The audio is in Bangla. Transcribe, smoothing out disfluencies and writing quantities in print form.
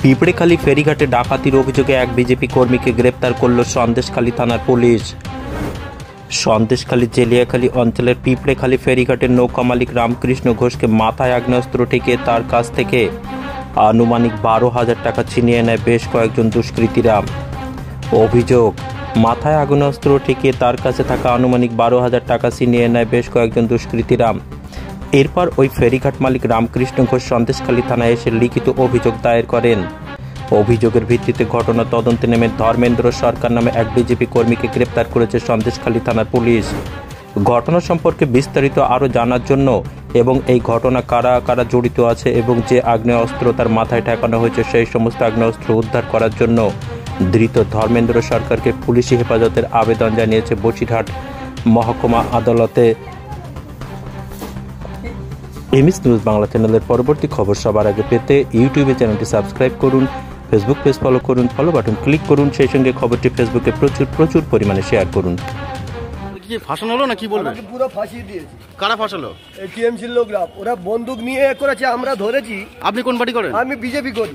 পিঁপড়েখালী ফেরিঘাটে ডাকাতির অভিযোগে এক বিজেপি কর্মীকে গ্রেপ্তার করল সন্দেশখালী থানার পুলিশ। সন্দেশখালী জেলিয়াখালী অঞ্চলের পিঁপড়েখালী ফেরিঘাটের নৌকা মালিক রামকৃষ্ণ ঘোষকে মাথায় আগ্নেয়াস্ত্র ঠেকিয়ে তার কাছ থেকে আনুমানিক 12,000 টাকা ছিনিয়ে নেয় বেশ কয়েকজন দুষ্কৃতীরা। অভিযোগ, মাথায় আগ্নেয়াস্ত্র ঠেকিয়ে তার কাছে থাকা আনুমানিক 12,000 টাকা ছিনিয়ে নেয় বেশ কয়েকজন দুষ্কৃতীরা। এরপর ওই ফেরিঘাট মালিক রামকৃষ্ণ ঘোষ সন্দেশখালী থানায় এসে লিখিত অভিযোগ দায়ের করেন। অভিযোগের ভিত্তিতে ঘটনা তদন্তে নেমে ধর্মেন্দ্র সরকার নামে এক বিজেপি কর্মীকে গ্রেপ্তার করেছে সন্দেশখালী থানার পুলিশ। ঘটনা সম্পর্কে বিস্তারিত আরও জানার জন্য এবং এই ঘটনা কারা কারা জড়িত আছে এবং যে আগ্নেয়াস্ত্র তার মাথায় ঠেকানো হয়েছে সেই সমস্ত আগ্নেয়াস্ত্র উদ্ধার করার জন্য ধৃত ধর্মেন্দ্র সরকারকে পুলিশি হেফাজতের আবেদন জানিয়েছে বসিরহাট মহকুমা আদালতে। এমএস নিউজ বাংলা চ্যানেলের পরবর্তী খবর সবার আগে পেতে ইউটিউবে চ্যানেলটি সাবস্ক্রাইব করুন, ফেসবুক পেজ ফলো করুন, ফলো বাটন ক্লিক করুন, সেই সঙ্গে খবরটি ফেসবুকে প্রচুর পরিমাণে শেয়ার করুন। কি ফাঁসানো হলো না কি বলবেন? পুরো ফাঁসিয়ে দিয়েছে। কারা ফাঁসালো? এই টিএমসির লোকরা, ওরা বন্দুক নিয়ে করেছে, আমরা ধরেছি। আপনি কোন পার্টি করেন? আমি বিজেপি করি।